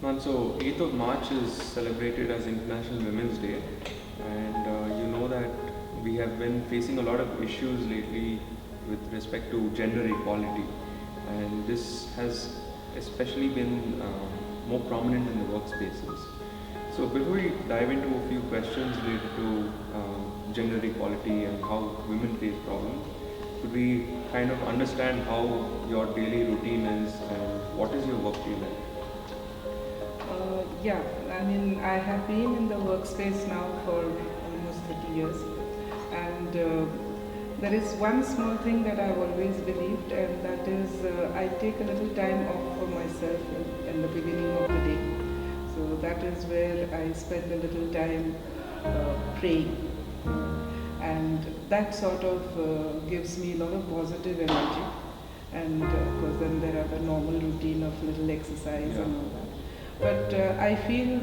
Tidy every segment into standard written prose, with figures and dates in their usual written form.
Man, so 8th of March is celebrated as International Women's Day, and you know that we have been facing a lot of issues lately with respect to gender equality, and this has especially been more prominent in the workspaces. So before we dive into a few questions related to gender equality and how women face problems, could we kind of understand how your daily routine is and what is your work day like? Yeah, I mean, I have been in the workspace now for almost 30 years, and there is one small thing that I've always believed, and that is I take a little time off for myself in the beginning of the day. So that is where I spend a little time praying, and that sort of gives me a lot of positive energy. And of course, then there are the normal routine of little exercise Yeah. and all that. But I feel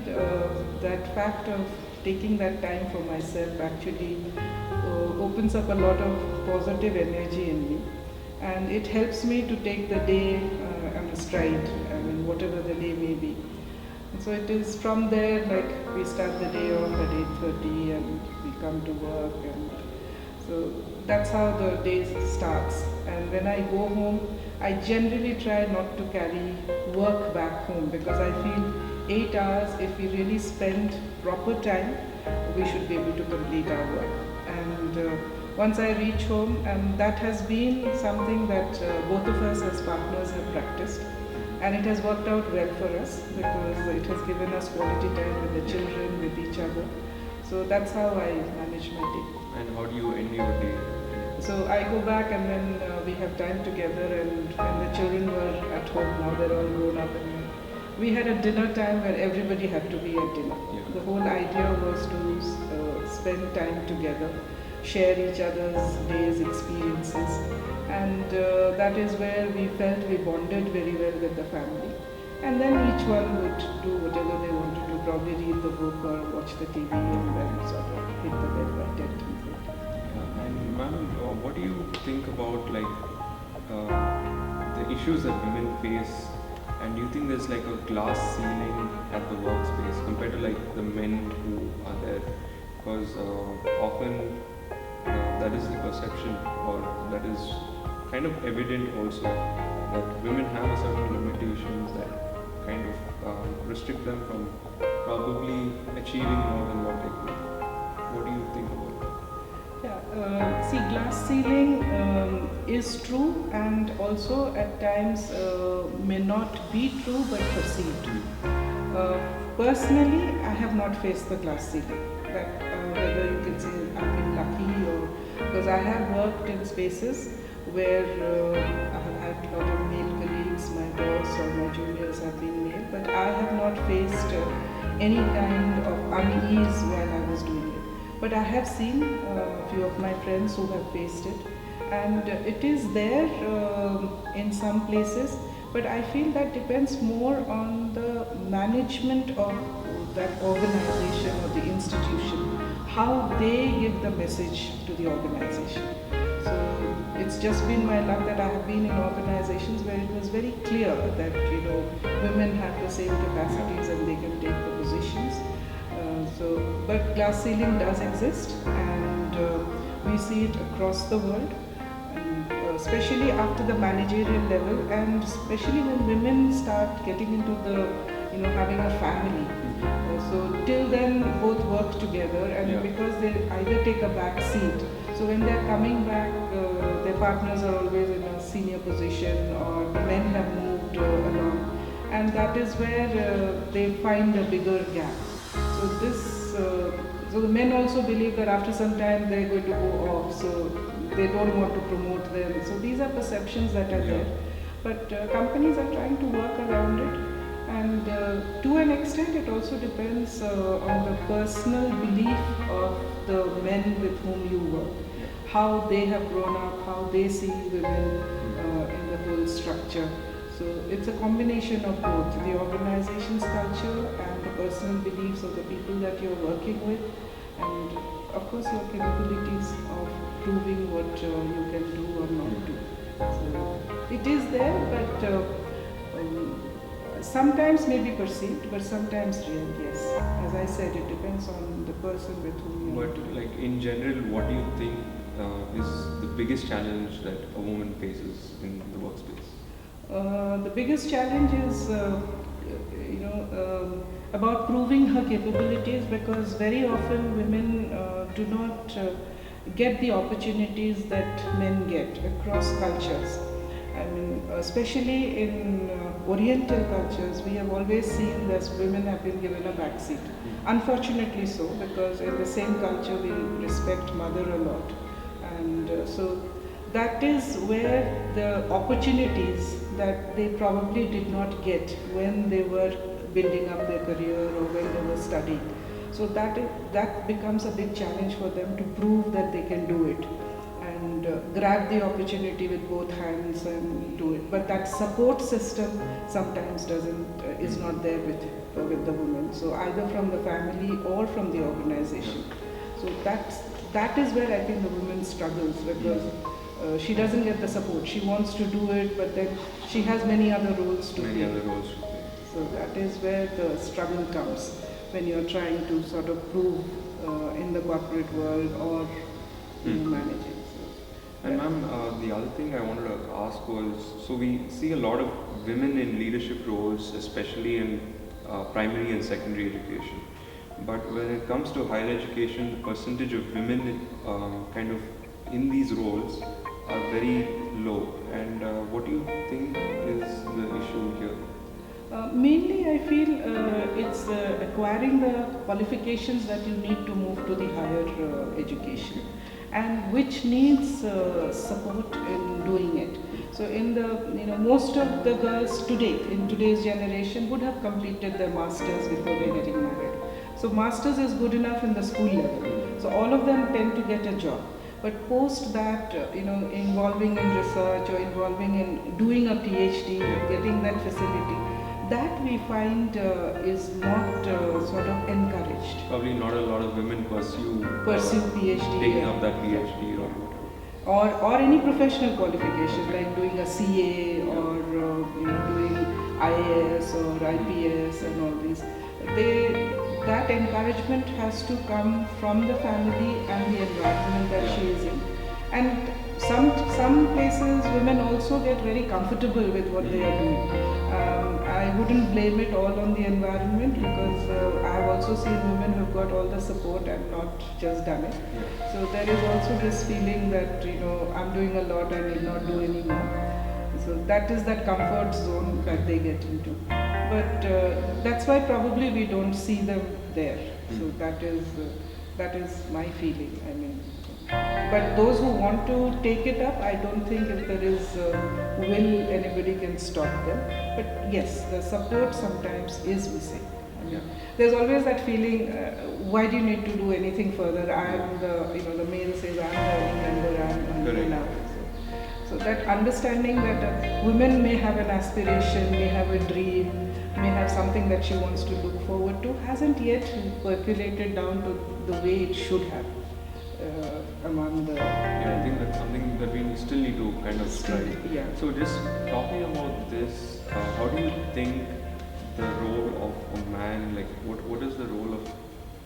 that fact of taking that time for myself actually opens up a lot of positive energy in me, and it helps me to take the day on a stride. I mean, whatever the day may be. And so it is from there, like we start the day off at 8:30 and we come to work, and so that's how the day starts. And when I go home, I generally try not to carry work back home, because I feel 8 hours, if we really spend proper time, we should be able to complete our work. And once I reach home, and that has been something that both of us as partners have practiced, and it has worked out well for us because it has given us quality time with the children, with each other. So that's how I manage my day. And how do you end your day? So I go back, and then we have time together, and when the children were at home, now they're all grown up, and we had a dinner time where everybody had to be at dinner. Yeah. The whole idea was to spend time together, share each other's days' experiences, and that is where we felt we bonded very well with the family. And then each one would do whatever they wanted to, probably read the book or watch the TV, and then sort of hit the bed by 10 to 30. Yeah. And ma'am, what do you think about like the issues that women face? And do you think there's like a glass ceiling at the workspace compared to like the men who are there? Because often that is the perception, or that is kind of evident also, that women have a certain limitations that kind of restrict them from probably achieving more than what they could. What do you think about that? Yeah, see, glass ceiling is true, and also at times may not be true but perceived. Personally, I have not faced the glass ceiling. That whether you can say I've been lucky, or because I have worked in spaces where I have had a lot of male colleagues, my boss or my juniors have been male, but I have not faced any kind of unease while I was doing it. But I have seen a few of my friends who have faced it, and it is there in some places, but I feel that depends more on the management of that organization or the institution, how they give the message to the organization. So it's just been my luck that I have been in organizations where it was very clear that women have the same capacities and they can take the positions. But glass ceiling does exist, and we see it across the world, and, especially after the managerial level, and especially when women start getting into the, having a family. So till then, both work together, and Yeah. because they either take a back seat, so when they're coming back, their partners are always in a senior position, or the men have moved along, and that is where they find a bigger gap. So so the men also believe that after some time they're going to go off, so they don't want to promote them. So these are perceptions that are Yeah. there, but companies are trying to work around it, and to an extent, it also depends on the personal belief of the men with whom you work, how they have grown up, how they see women in the whole structure. So it's a combination of both the organization's culture and the personal beliefs of the people that you're working with, and of course your capabilities of proving what you can do or not do. So it is there, but Sometimes may be perceived, but sometimes real, yes. As I said, it depends on the person with whom you are But dealing. like in general, what do you think is the biggest challenge that a woman faces in the workspace? The biggest challenge is, about proving her capabilities, because very often women do not get the opportunities that men get across cultures. I mean, especially in Oriental cultures, we have always seen that women have been given a backseat. Unfortunately, so, because in the same culture we respect mother a lot, and so that is where the opportunities that they probably did not get when they were building up their career or when they were studying. So that becomes a big challenge for them to prove that they can do it and grab the opportunity with both hands and do it. But that support system sometimes doesn't is not there with the women. So either from the family or from the organization. So that is where I think the woman struggles, because she doesn't get the support. She wants to do it, but then she has many other roles to Many play. other roles to play. So that is where the struggle comes when you're trying to sort of prove in the corporate world or managing. So, And ma'am, the other thing I wanted to ask was, so we see a lot of women in leadership roles, especially in primary and secondary education. But when it comes to higher education, the percentage of women kind of in these roles are very low. And what do you think is the issue here? Mainly, I feel it's acquiring the qualifications that you need to move to the higher education, and which needs support in doing it. So, in the most of the girls today, in today's generation, would have completed their masters before they're getting married. So, masters is good enough in the school level. So, all of them tend to get a job. But post that, involving in research or involving in doing a PhD, getting that facility, that we find is not sort of encouraged. Probably not a lot of women pursue PhD, taking up that PhD or whatever. Or any professional qualification like doing a CA or doing IAS or IPS and all these. That encouragement has to come from the family and the environment that she is in. And some places women also get very comfortable with what they are doing. I wouldn't blame it all on the environment, because I have also seen women who have got all the support and not just done it. So there is also this feeling that I'm doing a lot, I need not do any more. So that is that comfort zone that they get into. But that's why probably we don't see them there. So that is my feeling. I mean, but those who want to take it up, I don't think if there is will, anybody can stop them. But yes, the support sometimes is missing. I mean, there's always that feeling. Why do you need to do anything further? I am the male says I'm the only member, I'm only now. So that understanding that women may have an aspiration, may have a dream, may have something that she wants to look forward to, hasn't yet percolated down to the way it should have among the. Yeah, I think that's something that we still need to kind of strive. Yeah. So just talking about this, how do you think the role of a man, like what is the role of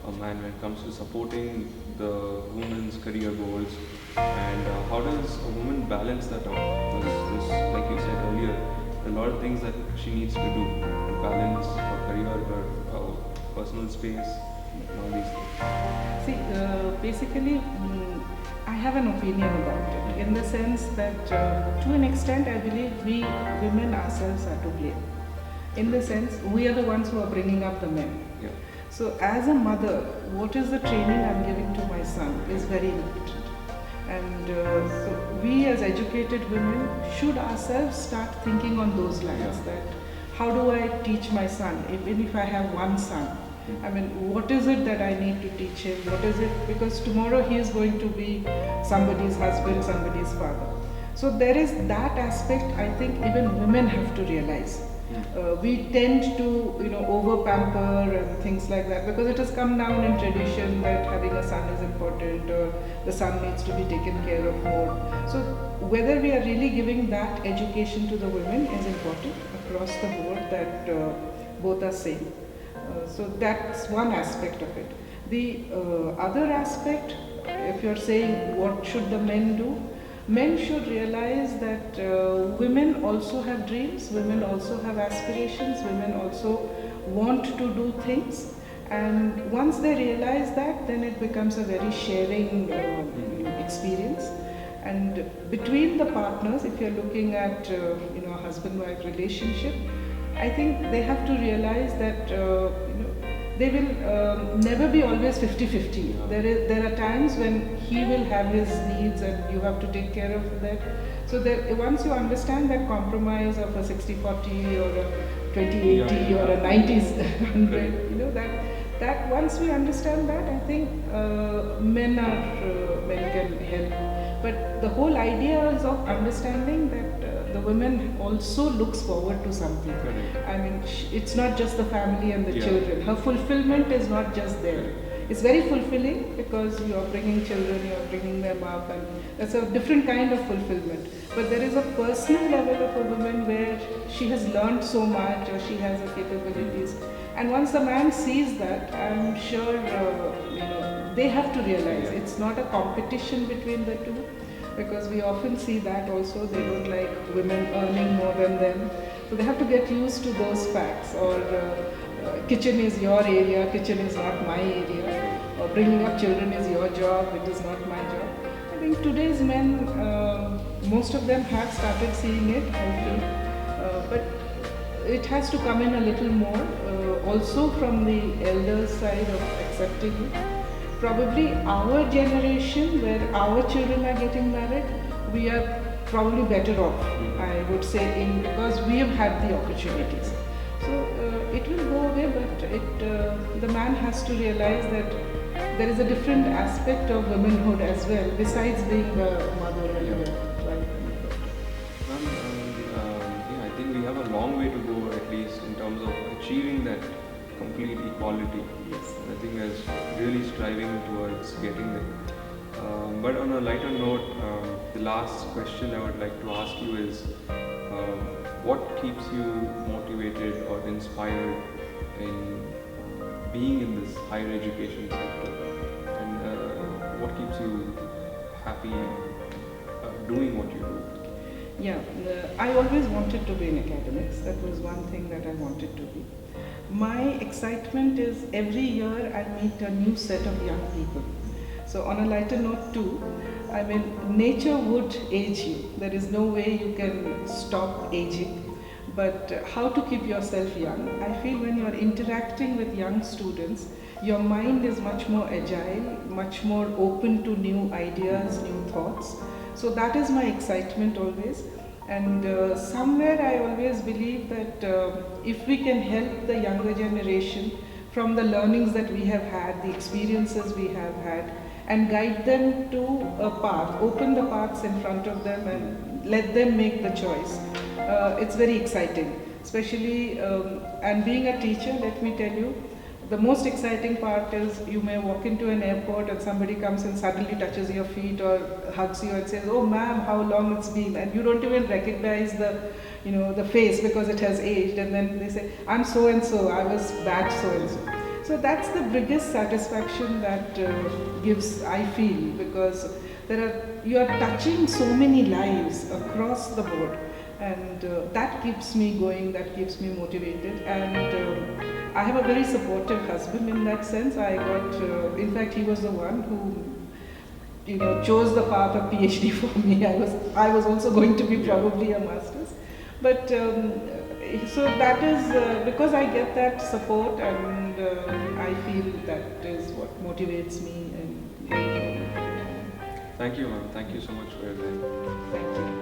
a man when it comes to supporting the woman's career goals, and how does a woman balance that out? Because like you said earlier, a lot of things that she needs to do to balance her career, her personal space, and all these things. See, basically, I have an opinion about it, in the sense that to an extent I believe we women ourselves are to blame. In the sense, we are the ones who are bringing up the men. Yeah. So as a mother, what is the training I'm giving to my son is very important. And so we as educated women should ourselves start thinking on those lines, that how do I teach my son, even if I have one son? I mean, what is it that I need to teach him? What is it? Because tomorrow he is going to be somebody's husband, somebody's father. So there is that aspect I think even women have to realize. We tend to, over pamper and things like that, because it has come down in tradition that having a son is important, or the son needs to be taken care of more. So whether we are really giving that education to the women is important. across the board that both are same. So that's one aspect of it. The other aspect, if you're saying what should the men do, men should realize that women also have dreams, women also have aspirations, women also want to do things. And once they realize that, then it becomes a very sharing experience. And between the partners, if you're looking at a husband-wife relationship, I think they have to realize that they will never be always 50-50. Yeah. There are times when he will have his needs and you have to take care of that. So once you understand that compromise of a 60-40 or a 20-80 or a 90s-100, that once we understand that, I think men can help. But the whole idea is of understanding that the woman also looks forward to something. Correct. I mean, it's not just the family and the Yeah. children. Her fulfillment is not just there. It's very fulfilling because you are bringing children, you are bringing them up, and that's a different kind of fulfillment. But there is a personal level of a woman where she has learned so much or she has her capabilities. And once the man sees that, I'm sure they have to realize it's not a competition between the two, because we often see that also. They don't like women earning more than them, so they have to get used to those facts. Or kitchen is your area, kitchen is not my area, or bringing up children is your job, it is not my job. I think today's men, most of them have started seeing it, but it has to come in a little more, also from the elders' side of accepting it. Probably our generation, where our children are getting married, we are probably better off, I would say, because we have had the opportunities. So it will go away, but the man has to realize that there is a different aspect of womanhood as well, besides being a mother and a wife. I think we have a long way to go, at least in terms of achieving that complete equality. Yes. I think there's really striving towards getting there. But on a lighter note, the last question I would like to ask you is, what keeps you motivated or inspired in being in this higher education sector? And what keeps you happy doing what you do? Yeah, I always wanted to be in academics. That was one thing that I wanted to be. My excitement is every year I meet a new set of young people. So on a lighter note too, I mean, nature would age you. There is no way you can stop aging. But how to keep yourself young? I feel when you are interacting with young students, your mind is much more agile, much more open to new ideas, new thoughts. So that is my excitement always. And somewhere I always believe that if we can help the younger generation from the learnings that we have had, the experiences we have had, and guide them to a path, open the paths in front of them and let them make the choice. It's very exciting, especially, and being a teacher, let me tell you, the most exciting part is you may walk into an airport and somebody comes and suddenly touches your feet or hugs you and says, "Oh ma'am, how long it's been," and you don't even recognize the face because it has aged, and then they say, "I'm so and so, I was batch so and so." So that's the biggest satisfaction that gives, I feel, because you are touching so many lives across the board, and that keeps me going, that keeps me motivated. And I have a very supportive husband in that sense. In fact, he was the one who chose the path of PhD for me. I was also going to be probably a master's, but so that is because I get that support, and I feel that is what motivates me. And Thank you, ma'am. Thank you so much for your time. thank you.